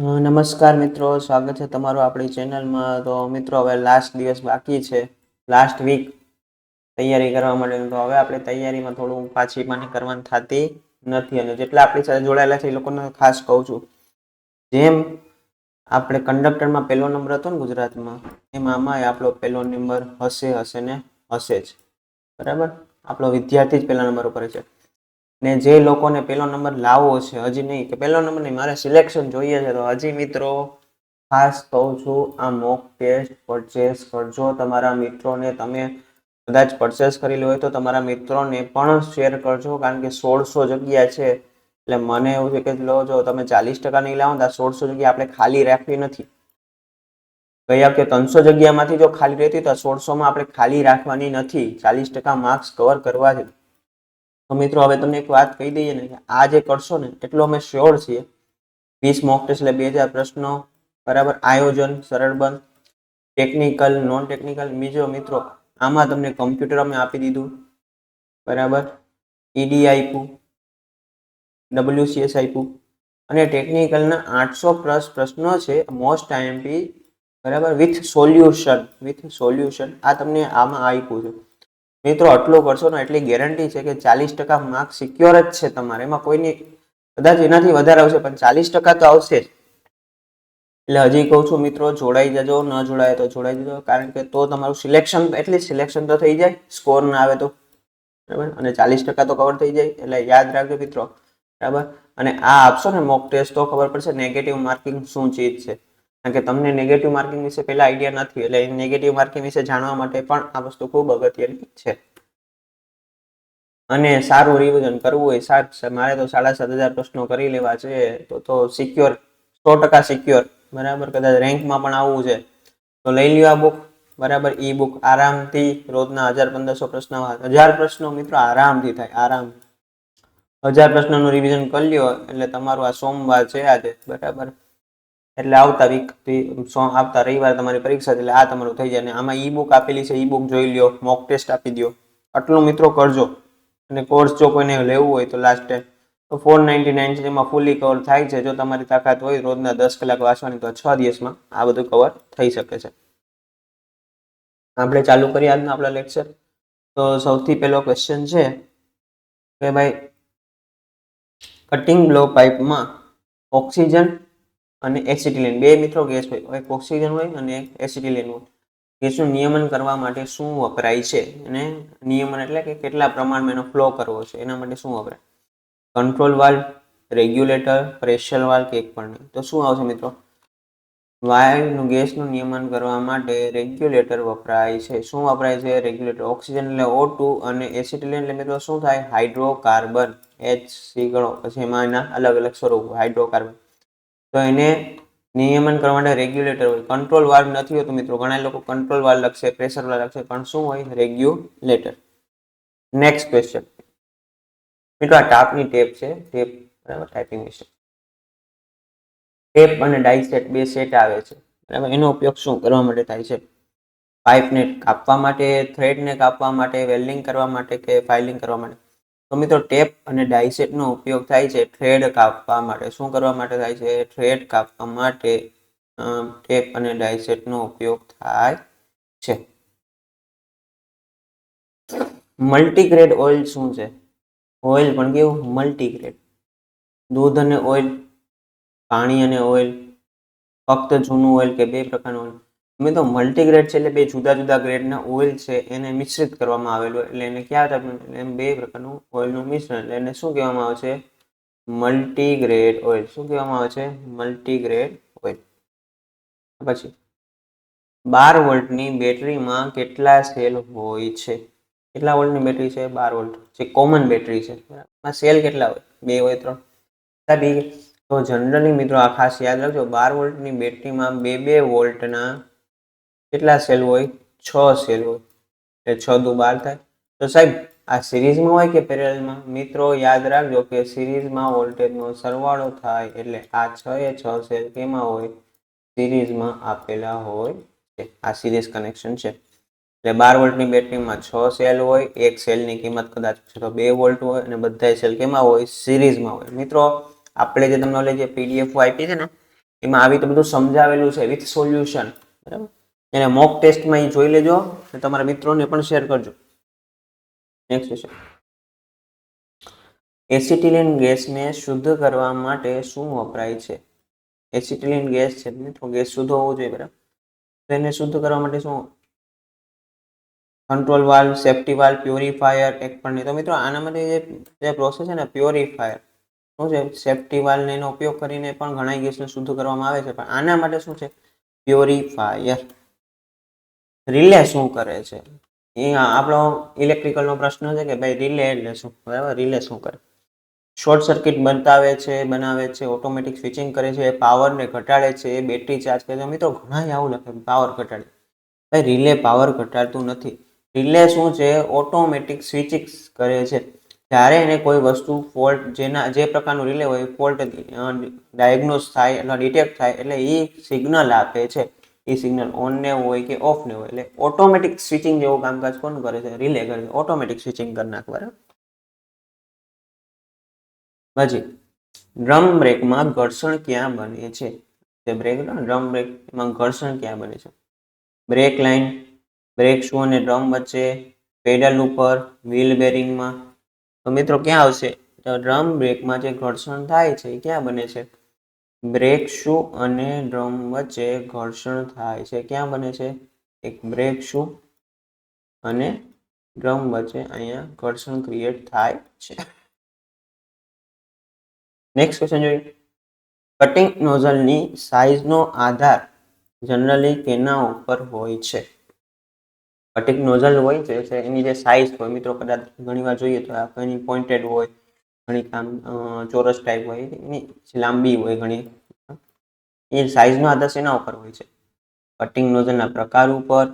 નમસ્કાર મિત્રો, સ્વાગત છે તમારું આપણી ચેનલમાં. તો મિત્રો હવે લાસ્ટ દિવસ બાકી છે, લાસ્ટ વીક તૈયારી કરવા માટે. તો હવે આપણે તૈયારીમાં થોડું પાછી પાની કરવાની થતી નથી, અને જેટલા આપણી સાથે જોડાયેલા છે એ લોકોને ખાસ કહું છું, જેમ આપણે કંડક્ટરમાં પહેલો નંબર હતો ને ગુજરાતમાં, એમાં આમાં આપણો પહેલો નંબર હશે ને હશે જ. બરાબર, આપણો વિદ્યાર્થી જ પહેલા નંબર ઉપર છે. ને જે લોકોને પહેલો નંબર લાવવો છે, હજી નહીં કે પહેલો નંબર નહીં, મારે સિલેક્શન જોઈએ છે, તો હજી મિત્રો ખાસ કહું છું, આ મોક ટેસ્ટ પરચેસ કરજો. તમારા મિત્રોને તમે કદાચ પરચેસ કરેલી હોય તો તમારા મિત્રોને પણ શેર કરજો, કારણ કે 1600 જગ્યા છે. એટલે મને એવું છે કે લો, જો તમે 40% નહીં લાવો તો 1600 જગ્યા આપણે ખાલી રાખવી નથી. ગયા વખતે 300 જગ્યામાંથી જો ખાલી રહેતી તો 1600માં આપણે ખાલી રાખવાની નથી. 40% માર્ક્સ કવર કરવા છે. તો મિત્રો હવે તમને એક વાત કહી દઈએ ને, કે આ જે કરશો ને એટલો અમે શ્યોર છીએ. 20 મોક ટેસ્ટ એટલે 2000 પ્રશ્નો. બરાબર, આયોજન સરળ બંધ, ટેકનિકલ નોન ટેકનિકલ. બીજો મિત્રો આમાં તમને કમ્પ્યુટર અમે આપી દીધું, બરાબર, ઈડી આપ્યું, WCS આપ્યું, અને ટેકનિકલના 800+ પ્રશ્નો છે, મોસ્ટ આઈએમપી, બરાબર, વિથ સોલ્યુશન. આ તમને આમાં આપ્યું છે. મિત્રો આટલું કરશો ને એટલી ગેરંટી છે કે 40% માર્ક્સ સિક્યોર જ છે તમારે. એમાં કોઈની કદાચ એનાથી વધારે આવશે, પણ 40% તો આવશે જ. એટલે હજી કહું છું મિત્રો, જોડાઈ જજો. ન જોડાય તો જોડાઈ જજો, કારણ કે તો તમારું સિલેક્શન, એટલીસ્ટ સિલેક્શન તો થઈ જાય, સ્કોર ના આવે તો. બરાબર, અને 40% તો કવર થઈ જાય. એટલે યાદ રાખજો મિત્રો, બરાબર. અને આ આપશો ને મોક ટેસ્ટ તો ખબર પડશે નેગેટિવ માર્કિંગ શું ચીજ છે, કારણ કે તમને નેગેટિવ માર્કિંગ વિશે પહેલા આઈડિયા નથી. એટલે નેગેટિવ માર્કિંગ વિશે જાણવા માટે પણ આ વસ્તુ ખૂબ અગત્યની છે. અને સારું રિવિઝન કરવું હોય, મારે તો 7500 પ્રશ્નો કરી લેવા છે, તો સિક્યોર, 100% સિક્યોર. બરાબર, કદાચ રેન્કમાં પણ આવવું છે તો લઈ લ્યો આ બુક. બરાબર, ઈ બુક આરામથી રોજના 1000-1500 પ્રશ્ન, 1000 પ્રશ્નો મિત્રો આરામથી થાય. આરામ 1000 પ્રશ્નોનું રિવિઝન કરી લ્યો એટલે તમારું આ સોમવાર છે આજે, બરાબર, એટલે આવતા રવિવાર તમારી પરીક્ષા, એટલે આ તમારું થઈ જાય. અને આમાં ઈ બુક આપેલી છે, ઈ બુક જોઈ લ્યો, મોક ટેસ્ટ આપી દો. આટલું મિત્રો કરજો. અને કોર્સ જો કોઈને લેવું હોય તો લાસ્ટ ટાઈમ તો 499 છે, જેમાં ફૂલી કવર થાય છે. જો તમારી તાકાત હોય રોજના 10 કલાક વાંચવાની, તો 6 દિવસમાં આ બધું કવર થઈ શકે છે. આપણે ચાલુ કરીએ આજનો આપણા લેક્ચર. તો સૌથી પહેલો ક્વેશ્ચન છે કે ભાઈ, કટિંગ બ્લો પાઇપમાં ઓક્સિજન અને એસિટિલિન, બે મિત્રો ગેસ હોય, એક ઓક્સિજન હોય અને એક એસિટિલિન હોય. ગેસનું નિયમન કરવા માટે શું વપરાય છે? અને નિયમન એટલે કે કેટલા પ્રમાણમાં એનો ફ્લો કરવો છે, એના માટે શું વપરાય? Control valve, regulator, pressure valve કે એક પણ નહીં. તો શું આવશે મિત્રો? વાયુનું ગેસનું નિયમન કરવા માટે રેગ્યુલેટર વપરાય છે. શું વપરાય છે? રેગ્યુલેટર. ઓક્સિજન એટલે O2 અને એસિટિલિન એટલે મિત્રો શું થાય? હાઇડ્રોકાર્બન, HC ગણો, પછી એમાં એના અલગ અલગ સ્વરૂપ હાઇડ્રોકાર્બન. તો એને નિયમન કરવા માટે રેગ્યુલેટર હોય. કંટ્રોલ વાલ્વ નથી હોતું મિત્રો. ઘણા લોકો કંટ્રોલ વાલ્વ લખશે, પ્રેશર વાલ્વ લખશે, પણ શું હોય? રેગ્યુલેટર. નેક્સ્ટ ક્વેશ્ચન મિત્રો, આ ટાપની ટેપ છે, ટેપ, બરાબર, ટાઈપિંગ વિશે. ટેપ અને ડાઇસેટ બે સેટ આવે છે, બરાબર. એનો ઉપયોગ શું કરવા માટે થાય છે? પાઇપને કાપવા માટે, થ્રેડને કાપવા માટે, વેલ્ડિંગ કરવા માટે કે ફાઇલિંગ કરવા માટે? તો મિત્રો ટેપ અને ડાઇસેટનો ઉપયોગ થાય છે થ્રેડ કાપવા માટે. શું કરવા માટે થાય છે? થ્રેડ કાપવા માટે ટેપ અને ડાઇસેટનો ઉપયોગ થાય છે. મલ્ટીગ્રેડ ઓઇલ શું છે? ઓઇલ પણ કેવું? મલ્ટીગ્રેડ. દૂધ અને ઓઇલ, પાણી અને ઓઇલ, ફક્ત જૂનું ઓઇલ કે બે પ્રકારનું ઓઇલ? મિત્રો મલ્ટીગ્રેડ છે એટલે બે જુદા જુદા ગ્રેડના ઓઇલ છે, એને મિશ્રિત કરવામાં આવેલું, એટલે એને ક્યાં એમ બે પ્રકારનું ઓઇલનું મિશ્રણ, એટલે એને શું કહેવામાં આવે છે? મલ્ટીગ્રેડ ઓઇલ. શું કહેવામાં આવે છે? મલ્ટીગ્રેડ ઓઇલ. પછી 12 વોલ્ટની બેટરીમાં કેટલા સેલ હોય છે? કેટલા વોલ્ટની બેટરી છે? 12 વોલ્ટ, જે કોમન બેટરી છે. એમાં સેલ કેટલા હોય? 2 હોય, 3? તો જનરલી મિત્રો આ ખાસ યાદ રાખજો, 12 વોલ્ટની બેટરીમાં 2 વોલ્ટના કેટલા સેલ હોય? 6 સેલ હોય. એટલે 6 દુ 12 થાય. તો સાહેબ આ સિરીઝમાં હોય કે પેરેલલમાં? મિત્રો યાદ રાખજો કે સિરીઝમાં વોલ્ટેજનો સરવાળો થાય, એટલે આ 6 એ 6 સેલ કેમાં હોય? સિરીઝમાં આપેલા હોય છે. આ સિરીઝ કનેક્શન છે. એટલે 12 વોલ્ટની બેટરીમાં 6 સેલ હોય, એક સેલની કિંમત કદાચ તો 2 વોલ્ટ હોય, અને બધા સેલ કેમાં હોય? સિરીઝમાં હોય. મિત્રો આપણે જે તમને જે PDF આપી છે ને, એમાં આવી તો બધું સમજાવેલું છે વિથ સોલ્યુશન, બરાબર. એને મોક ટેસ્ટમાં જોઈ લેજો અને તમારા મિત્રોને પણ શેર કરજો. નેક્સ્ટ ક્વેશ્ચન, એસિટિલિન ગેસને શુદ્ધ કરવા માટે શું વપરાય છે? એસિટિલિન ગેસ છે મિત્રો, ગેસ શુદ્ધ હોવો જોઈએ, બરાબર. તો એને શુદ્ધ કરવા માટે શું? Control valve, safety valve, purifier, એક પણ નહીં. તો મિત્રો આના માટે જે પ્રોસેસ છે ને પ્યોરિફાયર શું છે? સેફ્ટી વાલ્વનો એનો ઉપયોગ કરીને પણ ઘણા ગેસને શુદ્ધ કરવામાં આવે છે, પણ આના માટે શું છે? પ્યોરિફાયર. રિલે શું કરે છે? એ આપણો ઇલેક્ટ્રિકલનો પ્રશ્ન છે કે ભાઈ રિલે એટલે શું, બરાબર. રિલે શું કરે? શોર્ટ સર્કિટ બનાવે છે, ઓટોમેટિક સ્વિચિંગ કરે છે, પાવરને ઘટાડે છે, બેટરી ચાર્જ કરે છે. મિત્રો ઘણા આવું લખે પાવર ઘટાડે. ભાઈ રિલે પાવર ઘટાડતું નથી. રિલે શું છે? ઓટોમેટિક સ્વિચિંગ કરે છે. જ્યારે એને કોઈ વસ્તુ ફોલ્ટ જે પ્રકારનું રિલે હોય ફોલ્ટ ડાયગ્નોઝ થાય એટલે ડિટેક્ટ થાય એટલે એ સિગ્નલ આપે છે. એ સિગ્નલ ઓન ને હોય કે ઓફ ને હોય એટલે ઓટોમેટિક સ્વિચિંગ જેવું કામકાજ કોણ કરે છે? રિલે કરે છે. ઓટોમેટિક સ્વિચિંગ કરી નાખે, બરાબર. પછી ડ્રમ બ્રેકમાં ઘર્ષણ ક્યાં બને છે? જે બ્રેક ડ્રમ બ્રેકમાં ઘર્ષણ ક્યાં બને છે? બ્રેક લાઇન, બ્રેક શુ અને ડ્રમ વચ્ચે, પેડલ ઉપર, વ્હીલ બેરિંગમાં. તો મિત્રો ક્યાં આવશે? તો ડ્રમ બ્રેકમાં જે ઘર્ષણ થાય છે એ ક્યાં બને છે? બ્રેક શુ અને ડ્રમ વચ્ચે ઘર્ષણ થાય છે. ક્યાં બને છે? એક બ્રેક શુ અને ડ્રમ વચ્ચે અહીંયા ઘર્ષણ ક્રિએટ થાય છે. નેક્સ્ટ ક્વેશ્ચન જોઈએ. કટિંગ નોઝલની સાઇઝનો આધાર જનરલી કેના ઉપર હોય છે? કટિંગ નોઝલ હોય છે એની જે સાઇઝ હોય મિત્રો, કદાચ ઘણીવાર જોઈએ તો એની પોઇન્ટેડ હોય, ઘણી કામ ચોરસ ટાઈપ હોય, એની લાંબી હોય ઘણી. એ સાઇઝનો આધાર શેના ઉપર હોય છે? કટિંગ નોઝલના પ્રકાર ઉપર,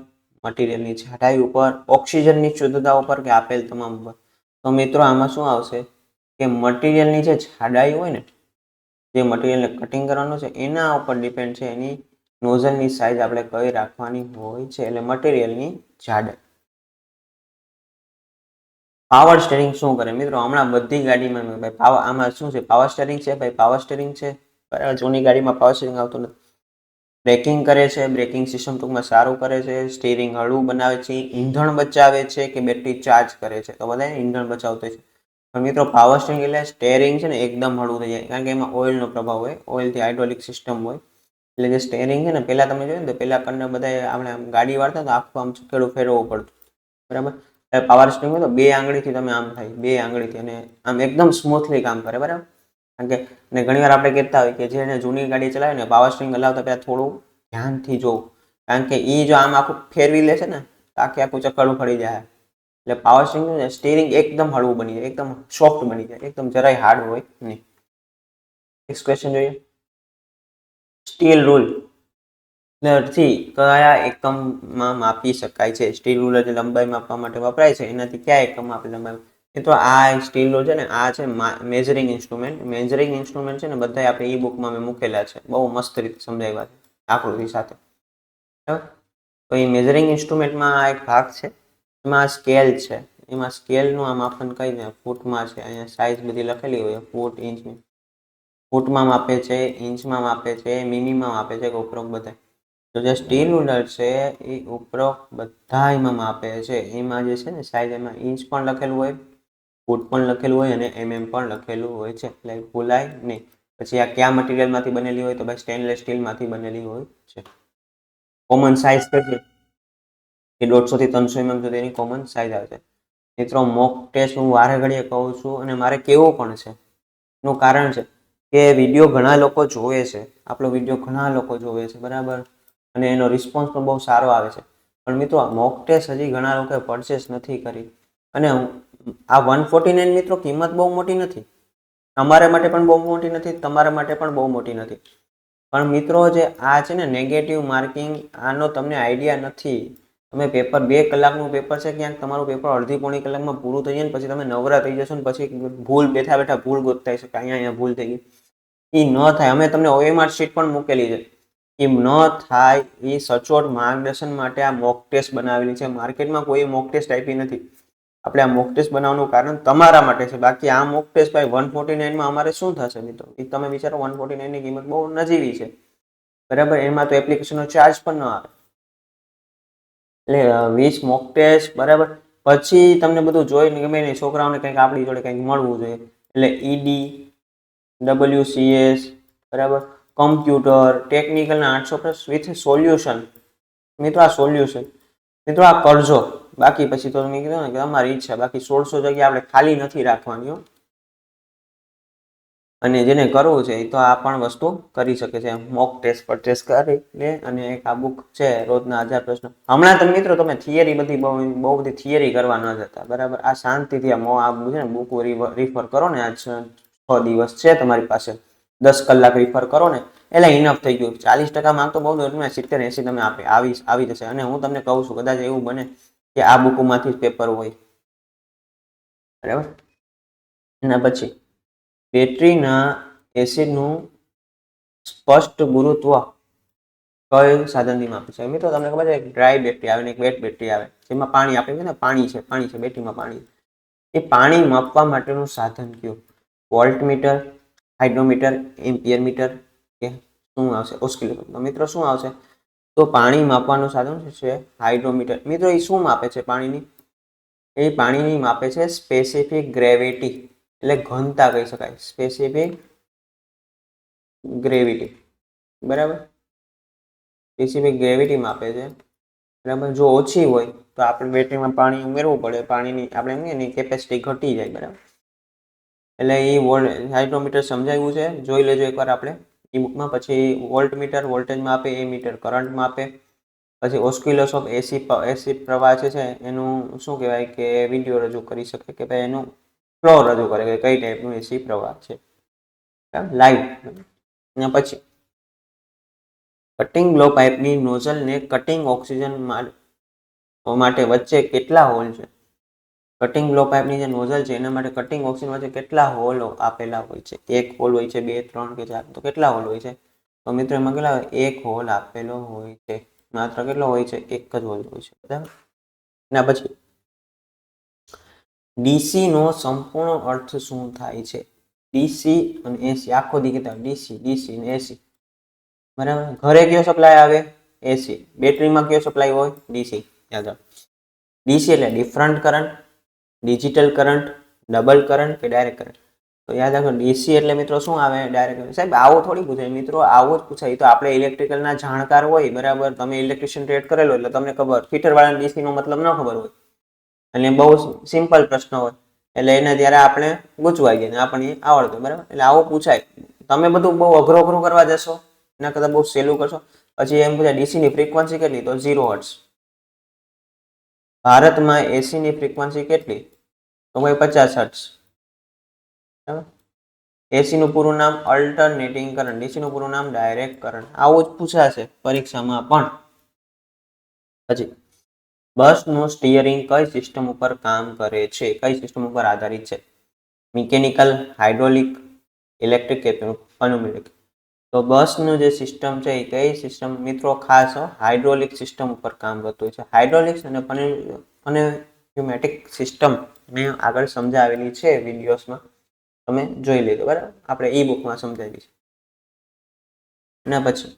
મટીરિયલની જાડાઈ ઉપર, ઓક્સિજનની શુદ્ધતા ઉપર કે આપેલ તમામ ઉપર. તો મિત્રો આમાં શું આવશે કે મટીરિયલની જે જાડાઈ હોય ને, જે મટીરિયલને કટિંગ કરવાનું છે એના ઉપર ડિપેન્ડ છે એની નોઝલની સાઇઝ આપણે કઈ રાખવાની હોય છે, એટલે મટીરિયલની જાડાઈ. પાવર સ્ટેરિંગ શું કરે? મિત્રો હમણાં બધી ગાડીમાં ભાઈ આમાં શું છે? પાવર સ્ટેરિંગ છે ભાઈ, પાવર સ્ટેરિંગ છે, બરાબર. જૂની ગાડીમાં પાવર સ્ટેરિંગ આવતું નથી. બ્રેકિંગ કરે છે, બ્રેકિંગ સિસ્ટમ ટૂંકમાં સારું કરે છે, સ્ટીરિંગ હળવું બનાવે છે, ઈંધણ બચાવે છે કે બેટરી ચાર્જ કરે છે? તો બધા ઈંધણ બચાવતો છે. પણ મિત્રો પાવર સ્ટેરિંગ એટલે સ્ટેરિંગ છે ને એકદમ હળવું થઈ જાય, કારણ કે એમાં ઓઇલનો પ્રભાવ હોય, ઓઇલથી હાઇડ્રોલિક સિસ્ટમ હોય. એટલે જે સ્ટેરિંગ છે ને, પહેલા તમે જોયું ને તો પહેલા કરીને બધા આપણે ગાડી વાળતા તો આખું આમ ચકેડું ફેરવવું પડતું, બરાબર. પાવર સ્ટેરિંગ હોય તો બે આંગળીથી તમે આમ થાય, બે આંગળીથી, અને આમ એકદમ સ્મૂથલી કામ કરે, બરાબર. કારણ કે અને ઘણીવાર આપણે કહેતા હોય કે જેને જૂની ગાડી ચલાવે ને પાવર સ્ટેરિંગ હલાવતા પહેલાં થોડું ધ્યાનથી જોવું, કારણ કે એ જો આમ આખું ફેરવી લે છે ને તો આખું ચક્કડું ફરી જાય. એટલે પાવર સ્ટેરિંગ એકદમ હળવું બની જાય, એકદમ સોફ્ટ બની જાય, એકદમ જરાય હાર્ડ હોય નહીં. નેક્સ્ટ ક્વેશ્ચન જોઈએ. સ્ટીલ રૂલ થી કયા એકમમાં માપી શકાય છે? સ્ટીલ રૂલર જે લંબાઈ માપવા માટે વપરાય છે એનાથી કયા એકમમાં આપણે લંબાઈ? તો આ સ્ટીલ રૂલ છે ને, આ છે મેઝરિંગ ઇન્સ્ટ્રુમેન્ટ. મેઝરિંગ ઇન્સ્ટ્રુમેન્ટ છે ને બધા આપણે ઈ બુકમાં મેં મૂકેલા છે, બહુ મસ્ત રીતે સમજાવ્યા છે આકૃતિ સાથે, બરાબર. તો એ મેઝરિંગ ઇન્સ્ટ્રુમેન્ટમાં આ એક ભાગ છે, એમાં સ્કેલ છે. એમાં સ્કેલનું આ માપન કઈ ફૂટમાં છે, અહીંયા સાઇઝ બધી લખેલી હોય, ફૂટ, ઇંચ. ફૂટમાં માપે છે, ઇંચમાં માપે છે, મિમીમાં માપે છે કે ઉપરોક્ત બધા. તો જે સ્ટીલ રૂલર છે એ ઉપરોક્ત બધામાં માપે છે. એમાં જે છે ને સાઇઝ, એમાં ઇંચ પણ લખેલું હોય, ફૂટ પણ લખેલું હોય અને પણ લખેલું હોય છે, એટલે ભૂલાય નહીં. પછી આ કયા મટીરિયલમાંથી બનેલી હોય? તો ભાઈ સ્ટેનલેસ સ્ટીલમાંથી બનેલી હોય છે. કોમન સાઇઝ કેટલી? એ 150 થી 300 mm સુધીની કોમન સાઇઝ આવે છે. મિત્રો મોક ટેસ્ટ હું વારે ઘડીએ કહું છું અને મારે કેવું પણ છે. એનું કારણ છે કે વિડીયો ઘણા લોકો જોવે છે, આપણો વિડીયો ઘણા લોકો જોવે છે, બરાબર, અને એનો રિસ્પોન્સ પણ બહુ સારો આવે છે. પણ મિત્રો મોક ટેસ્ટ હજી ઘણા લોકોએ પરચેસ નથી કરી. અને આ 149 મિત્રો કિંમત બહુ મોટી નથી, તમારા માટે પણ બહુ મોટી નથી, તમારા માટે પણ બહુ મોટી નથી. પણ મિત્રો જે આ છે ને નેગેટિવ માર્કિંગ, આનો તમને આઈડિયા નથી. તમે પેપર 2 કલાકનું પેપર છે, ક્યાંક તમારું પેપર અડધી પોણી કલાકમાં પૂરું થઈ જાય ને પછી તમે નવરા થઈ જશો ને પછી ભૂલ બેઠા બેઠા ભૂલ ગોતતા હશો કે અહીંયા ભૂલ થઈ ગઈ. એ ન થાય. અમે તમને OMR શીટ પણ મૂકેલી છે. એમ ન થાય એ સચોટ માર્ગદર્શન માટે આ મોક ટેસ્ટ બનાવેલી છે. માર્કેટમાં કોઈ મોક ટેસ્ટ આપી નથી. આપણે આ મોક ટેસ્ટ બનાવવાનું કારણ તમારા માટે છે. બાકી આ મોક ટેસ્ટ ભાઈ 149 માં અમારે શું થશે મિત્રો? એ તમે વિચારો, 149 ની કિંમત બહુ નજીવી છે. બરાબર, એમાં તો એપ્લિકેશનનો ચાર્જ પણ ન આવે. એટલે 20 મોક ટેસ્ટ, બરાબર. પછી તમને બધું જોઈને ગમે નહીં, છોકરાઓને કંઈક આપણી જોડે કંઈક મળવું જોઈએ, એટલે ઈડી, WCS, બરાબર, કમ્પ્યુટર, ટેકનિકલના 800+ વિથ સોલ્યુશન. મિત્રો આ સોલ્યુશન, મિત્રો આ કરજો. બાકી પછી તો મેં કીધું ને કે તમારી ઈચ્છા. બાકી 1600 જગ્યા આપણે ખાલી નથી રાખવાની. અને જેને કરવું છે એ તો આ પણ વસ્તુ કરી શકે છે. મોક ટેસ્ટ પરચેસ કરી લે. અને એક આ બુક છે રોજના 1000 પ્રશ્નો. હમણાં તમે મિત્રો તમે થિયરી બધી બહુ બધી થિયરી કરવા ન જતા, બરાબર. આ શાંતિથી આ છે ને બુક રિફર કરો ને. આજ 6 દિવસ છે તમારી પાસે, 10 કલાક રિફર કરો ને એટલે ઇનફ થઈ ગયું. 40% માર્ક તો બહુ 70-80 તમે આવી જશે. અને હું તમને કહું છું, કદાચ એવું બને કે આ બુકમાંથી જ પેપર હોય, બરાબર. એના પછી બેટરીના એસિડનું સ્પષ્ટ ગુરુત્વ કયું સાધનથી માપે છે? મિત્રો તમને ખબર છે ડ્રાય બેટરી આવે ને એક વેટ બેટરી આવે, જેમાં પાણી આપે છે ને, પાણી છે બેટરીમાં પાણી. એ પાણી માપવા માટેનું સાધન કયું? વોલ્ટમીટર, હાઇડ્રોમીટર, એમ્પિયર મીટર કે શું આવશે? ઓસ્કિલોસ્કોપ. તો મિત્રો શું આવશે? તો પાણી માપવાનું સાધન છે હાઇડ્રોમીટર. મિત્રો એ શું માપે છે પાણીની? એ પાણીની માપે છે સ્પેસિફિક ગ્રેવિટી, એટલે ઘનતા કહી શકાય. સ્પેસિફિક ગ્રેવિટી, બરાબર. સ્પેસિફિક ગ્રેવિટી માપે છે, બરાબર. જો ઓછી હોય તો આપણે બેટરીમાં પાણી ઉમેરવું પડે, પાણીની આપણે એની કેપેસિટી ઘટી જાય, બરાબર. એટલે એ હાઇડ્રોમીટર સમજાવ્યું છે, જોઈ લેજો એકવાર આપણે ઈ બુકમાં. પછી વોલ્ટમીટર વોલ્ટેજ માપે, એ મીટર કરંટ માપે. પછી ઓસ્કિલોસ્કોપ એસી પ્રવાહ છે એનું શું કહેવાય કે વિડીયો રજૂ કરી શકે કે ભાઈ એનું ફ્લો રજૂ કરે કે કઈ ટાઈપનું એસી પ્રવાહ છે, લાઈવ. અને પછી કટિંગ બ્લો પાઇપની નોઝલને કટિંગ ઓક્સિજન માટે વચ્ચે કેટલા હોલ છે? કટિંગ બ્લો પાઇપની જે નોઝલ છે એના માટે કટિંગ ઓક્સિજન વચ્ચે કેટલા હોલ આપેલા હોય છે? 1 હોલ હોય છે, 2, 3 કે 4? તો કેટલા હોલ હોય છે? તો મિત્રો એમાં કેટલા હોય? 1 હોલ આપેલો હોય છે. માત્ર કેટલો હોય છે? 1 જ હોલ હોય છે, બરાબર. એના પછી ડીસી નો સંપૂર્ણ અર્થ શું થાય છે? ડીસી અને એસી, આખો દી કહેતા ડીસી અને એસી, બરાબર. ઘરે કયો સપ્લાય આવે? એસી. બેટરીમાં કયો સપ્લાય હોય? ડીસી. યાદ રાખો. ડીસી એટલે different current, digital current, double current કે ડાયરેક્ટ કરંટ? તો યાદ રાખો ડીસી એટલે મિત્રો શું આવે? Direct current. સાહેબ આવો થોડી પૂછાય મિત્રો, આવો જ પૂછાય. તો આપણે ઇલેક્ટ્રિકલના જાણકાર હોય, બરાબર. તમે ઇલેક્ટ્રિશિયન ટ્રેડ કરેલો એટલે તમને ખબર. ફિટર વાળાને ડીસી નો મતલબ ન ખબર હોય અને બહુ સિમ્પલ પ્રશ્ન હોય એટલે એને ત્યારે આપણે ગૂંચવાઈ જાય ને આપણને આવડતું, બરાબર. એટલે આવું પૂછાય. તમે બધું બહુ અઘરું કરવા જશો એના કરતાં બહુ સહેલું કરશો. પછી એમ પૂછાય ડીસીની ફ્રીક્વન્સી કેટલી? તો 0 હર્ટ્ઝ. ભારતમાં એસીની ફ્રીક્વન્સી કેટલી? તો ભાઈ 50 હર્ટ્ઝ, બરાબર. એસીનું પૂરું નામ અલ્ટરનેટિંગ કરંટ, ડીસીનું પૂરું નામ ડાયરેક્ટ કરંટ. આવું જ પૂછાશે પરીક્ષામાં પણ. પછી બસનું સ્ટીયરિંગ કઈ સિસ્ટમ ઉપર કામ કરે છે? કઈ સિસ્ટમ ઉપર આધારિત છે? મિકેનિકલ, હાઇડ્રોલિક, ઇલેક્ટ્રિક કે ન્યુમેટિક? તો બસનું જે સિસ્ટમ છે એ કઈ સિસ્ટમ? મિત્રો ખાસ હાઇડ્રોલિક સિસ્ટમ ઉપર કામ કરતું હોય છે. હાઇડ્રોલિક્સ અને ન્યુમેટિક સિસ્ટમ મેં આગળ સમજાવેલી છે વિડીયોઝમાં, તમે જોઈ લેજો, બરાબર. આપણે ઈ બુકમાં સમજાવી છે. એના પછી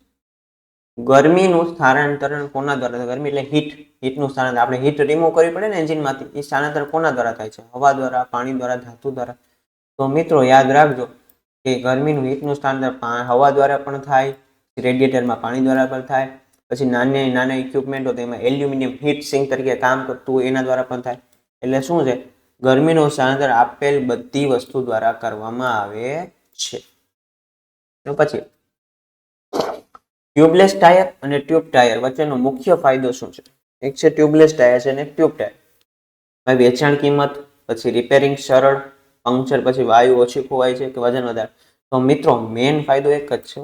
ગરમીનું સ્થાનાંતરણ કોના દ્વારા? ગરમી એટલે હીટનું સ્થાનાંતરણ. આપણે હીટ રિમૂવ કરવી પડે ને એન્જિનમાંથી, એ સ્થાનાંતરણ કોના દ્વારા થાય છે? હવા દ્વારા, પાણી દ્વારા, ધાતુ દ્વારા? તો મિત્રો યાદ રાખજો કે ગરમીનું હીટનું સ્થાનાંતરણ હવા દ્વારા પણ થાય, રેડિએટરમાં પાણી દ્વારા પણ થાય. પછી નાના ઇક્વિપમેન્ટ હોય તેમાં એલ્યુમિનિયમ હીટ સિંક તરીકે કામ કરતું હોય એના દ્વારા પણ થાય. એટલે શું છે? ગરમીનું સ્થાનાંતરણ આપેલ બધી વસ્તુ દ્વારા કરવામાં આવે છે. તો પછી ટ્યુબલેસ ટાયર અને ટ્યુબ ટાયર વચ્ચેનો મુખ્ય ફાયદો શું છે? એક છે ટ્યુબલેસ ટાયર છે અને ટ્યુબ ટાયર. વેચાણ કિંમત, પછી રિપેરિંગ સરળ, પંક્ચર પછી વાયુ ઓછી ખોવાય છે કે વજન વધારે? તો મિત્રો મેઇન ફાયદો એક જ છે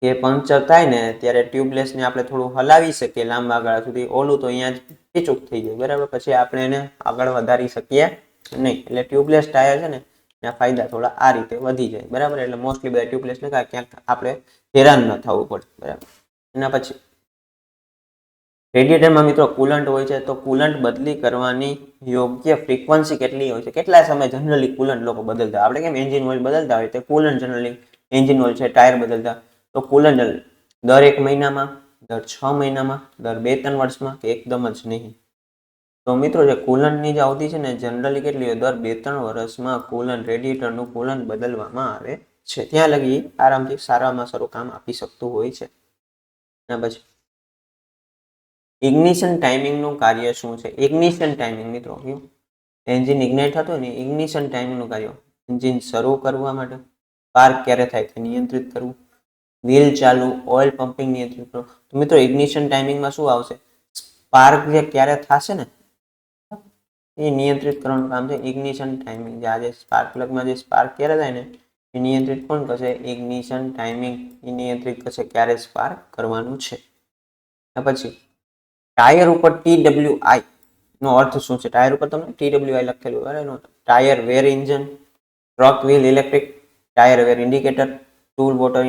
કે પંક્ચર થાય ને ત્યારે ટ્યુબલેસને આપણે થોડું હલાવી શકીએ લાંબા ગાળા સુધી. ઓલું તો અહીંયા જ પીચુક થઈ જાય, બરાબર. પછી આપણે એને આગળ વધારી શકીએ નહીં. એટલે ટ્યુબલેસ ટાયર છે ને એના ફાયદા થોડા આ રીતે વધી જાય, બરાબર. એટલે મોસ્ટલી બધા ટ્યુબલેસ લગાવે ક્યાંક આપણે હેરાન ન થવું પડે, બરાબર. એના પછી રેડિએટરમાં મિત્રો કુલન્ટ હોય છે, તો કુલન્ટ બદલી કરવાની યોગ્ય ફ્રીક્વન્સી કેટલી હોય છે? કેટલા સમય જનરલી કુલન્ટ લોકો બદલતા? આપણે કેમ એન્જિન ઓઇલ બદલતા હોય તો કુલન્ટ જનરલી એન્જિન ઓઇલ છે, ટાયર બદલતા, તો કુલન્ટ દર 1 મહિનામાં, દર 6 મહિનામાં, દર 2-3 વર્ષમાં કે એકદમ જ નહીં? તો મિત્રો જે કુલન્ટની જે અવધિ છે ને જનરલી કેટલી હોય? દર 2-3 વર્ષમાં કુલન્ટ રેડિએટરનું કુલન્ટ બદલવામાં આવે છે. ત્યાં લગી આરામથી સારામાં સારું કામ આપી શકતું હોય છે. પછી ઇગ્નિશન ટાઈમિંગનું કાર્ય શું છે? ઇગ્નિશન ટાઈમિંગ મિત્રો એન્જિન ઇગ્નાઇટ થતું હોય ને ઇગ્નિશન ટાઈમિંગનું કાર્ય એન્જિન શરૂ કરવા માટે, સ્પાર્ક ક્યારે થાય તે નિયંત્રિત કરવું, વ્હીલ ચાલુ, ઓઇલ પમ્પિંગ નિયંત્રિત કરવું. તો મિત્રો ઇગ્નિશન ટાઈમિંગમાં શું આવશે? સ્પાર્ક જે ક્યારે થશે ને એ નિયંત્રિત કરવાનું કામ છે ઇગ્નિશન ટાઈમિંગ. જે આજે સ્પાર્ક પ્લગમાં જે સ્પાર્ક ક્યારે થાય ને એ નિયંત્રિત કોણ કરશે? ઇગ્નિશન ટાઈમિંગ એ નિયંત્રિત કરશે ક્યારે સ્પાર્ક કરવાનું છે. પછી ટાયર ઉપર TWI નો અર્થ શું છે? ટાયર ઉપર તમને TWI લખેલું બરાબર. Tyre wear engine, truck wheel electric, tyre wear indicator, tool water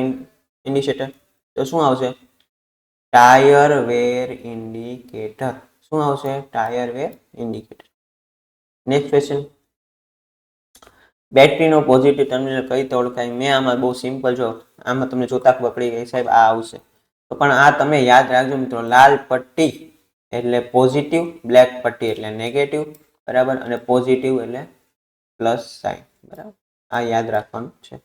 indicator. તો શું આવશે? Tyre wear indicator. શું આવશે? Tyre wear indicator. Next question, બેટરીનો પોઝિટિવ ટર્મિનલ કઈ રીતે ઓળખાય? મેં આમાં બહુ સિમ્પલ જો આમાં તમને જોતા ખબર પડી ગઈ સાહેબ આ આવશે. તો પણ આ તમે યાદ રાખજો મિત્રો, લાલ પટ્ટી એટલે પોઝિટિવ, બ્લેક પટ્ટી એટલે નેગેટિવ બરાબર, અને પોઝિટિવ એટલે પ્લસ સાઇન બરાબર. આ યાદ રાખવાનું છે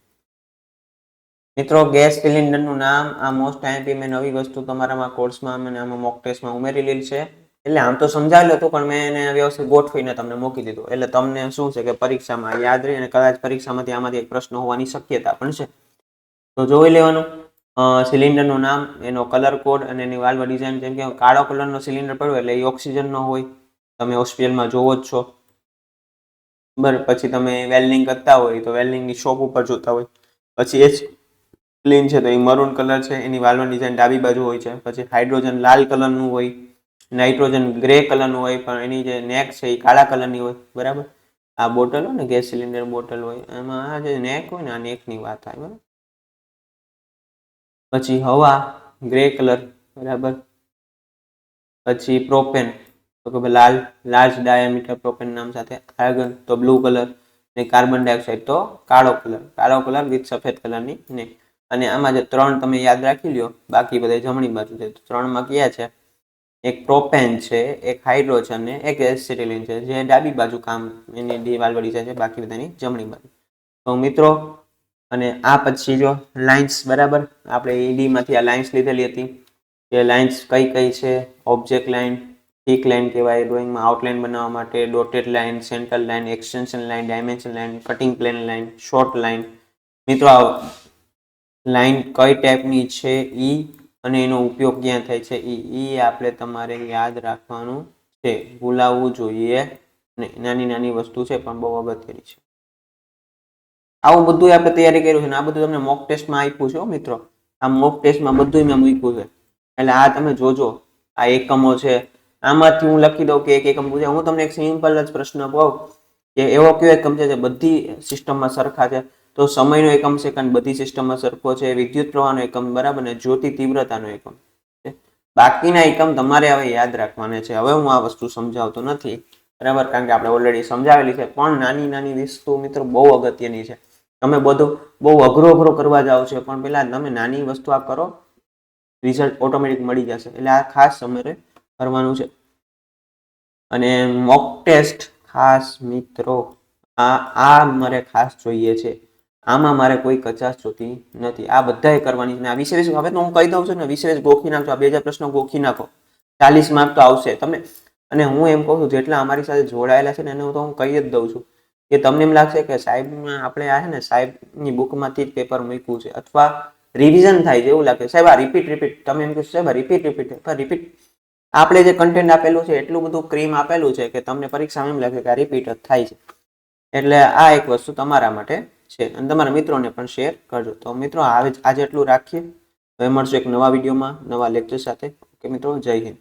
મિત્રો. ગેસ સિલિન્ડરનું નામ, આ મોસ્ટ આઈએમપી મેં નવી વસ્તુ તમારામાં કોર્સમાં અને આમાં મોક ટેસ્ટમાં ઉમેરી લીધી છે. એટલે આમ તો સમજાવેલું હતું પણ મેં એને વ્યવસ્થિત ગોઠવીને તમને મૂકી દીધું. એટલે તમને શું છે કે પરીક્ષામાં યાદ રહી અને કદાચ પરીક્ષામાંથી આમાંથી એક પ્રશ્ન હોવાની શક્યતા પણ છે. તો જોઈ લેવાનું સિલિન્ડરનું નામ, એનો કલર કોડ અને એની વાલ્વ ડિઝાઇન. જેમ કે કાળો કલરનો સિલિન્ડર પડ્યો એટલે એ ઓક્સિજનનો હોય, તમે હોસ્પિટલમાં જોવો જ છો બરાબર. પછી તમે વેલ્ડિંગ કરતા હોય તો વેલ્ડિંગની શોપ ઉપર જોતા હોય. પછી એચ ક્લીન છે તો એ મરૂન કલર છે, એની વાલ્વ ડિઝાઇન ડાબી બાજુ હોય છે. પછી હાઇડ્રોજન લાલ કલરનું હોય, નાઇટ્રોજન ગ્રે કલરનું હોય પણ એની જે નેક છે એ કાળા કલરની હોય બરાબર. આ બોટલ હોય ને ગેસ સિલિન્ડર બોટલ હોય એમાં આ જે નેક હોય ને આ નેકની વાત થાય બરાબર. પછી હવા ગ્રે કલર બરાબર. પછી પ્રોપેન તો કે લાલ લાર્જ ડાયામીટર પ્રોપેન નામ સાથે, આર્ગન તો બ્લુ કલર, ને કાર્બન ડાયોક્સાઇડ તો કાળો કલર વિથ સફેદ કલરની ને. અને આમાં જે 3 તમે યાદ રાખી લ્યો, બાકી બધા જમણી બાજુ છે. 3માં કયા છે? એક પ્રોપેન છે, એક હાઇડ્રોજન ને એક એસિટિલિન છે, જે ડાબી બાજુ કામ એની વાલ્વ ડિઝાઇન છે, બાકી બધાની જમણી બાજુ. તો મિત્રો અને આ પછી જો લાઇન્સ બરાબર, આપણે ઈડીમાંથી આ લાઇન્સ લીધેલી હતી. એ લાઇન્સ કઈ કઈ છે? ઓબ્જેક્ટ લાઇન, થીક લાઇન કહેવાય ડ્રોઈંગમાં આઉટલાઇન બનાવવા માટે, dotted line, centre line, extension line, dimension line, cutting plane line, short line. મિત્રો આ લાઇન કઈ ટાઈપની છે ઈ અને એનો ઉપયોગ ક્યાં થાય છે ઈ આપણે તમારે યાદ રાખવાનું છે, ભૂલાવવું જોઈએ નહીં. નાની નાની વસ્તુ છે પણ બહુ અગત્યની છે. આવું બધું આપણે તૈયારી કર્યું છે ને આ બધું તમને મોક ટેસ્ટમાં આપ્યું છે મિત્રો. આ મોક ટેસ્ટમાં બધું મેં મૂક્યું છે એટલે આ તમે જોજો. આ એકમો છે, આમાંથી હું લખી દઉં કે એક એકમ પૂછે. હું તમને એક સિમ્પલ જ પ્રશ્ન કહું કે એવો કયો એકમ છે જે બધી સિસ્ટમમાં સરખા છે? તો સમયનો એકમ સેકન્ડ બધી સિસ્ટમમાં સરખો છે, વિદ્યુત પ્રવાહનો એકમ બરાબર, ને જ્યોતિ તીવ્રતાનો એકમ. બાકીના એકમ તમારે હવે યાદ રાખવાના છે. હવે હું આ વસ્તુ સમજાવતો નથી બરાબર, કારણ કે આપણે ઓલરેડી સમજાવેલી છે. પણ નાની નાની વસ્તુ મિત્રો બહુ અગત્યની છે. તમે બધું બહુ અઘરો કરવા જાઓ છો પણ પેલા તમે નાની વસ્તુ આ કરો, રિઝલ્ટ ઓટોમેટિક મળી જશે. એટલે આ ખાસ તમારે કરવાનું છે. અને મોક ટેસ્ટ ખાસ મિત્રો આ મારે ખાસ જોઈએ છે. આમાં મારે કોઈ કચાશ જોતી નથી. આ બધાએ કરવાની છે. આ વિશેષ હવે તો હું કહી દઉં છું ને, વિશેષ ગોખી નાખજો. આ 2000 પ્રશ્નો ગોખી નાખો, 40 માર્ક તો આવશે તમે. અને હું એમ કહું છું જેટલા અમારી સાથે જોડાયેલા છે ને એને તો હું કહી જ દઉં છું કે તમને એમ લાગશે કે સાહેબમાં આપણે આ છે ને સાહેબની બુકમાંથી જ પેપર મૂક્યું છે અથવા રિવિઝન થાય છે એવું લાગે. સાહેબ આ રિપીટ તમે એમ કહો સાહેબ રિપીટ આપણે જે કન્ટેન્ટ આપેલું છે એટલું બધું ક્રીમ આપેલું છે કે તમને પરીક્ષામાં એમ લાગે કે આ રિપીટ જ થાય છે. એટલે આ એક વસ્તુ તમારા માટે છે અને તમારા મિત્રોને પણ શેર કરજો. તો મિત્રો આજે એટલું રાખીએ. હવે મળશું એક નવા વિડીયોમાં નવા લેક્ચર સાથે. ઓકે મિત્રો, જય હિન્દ.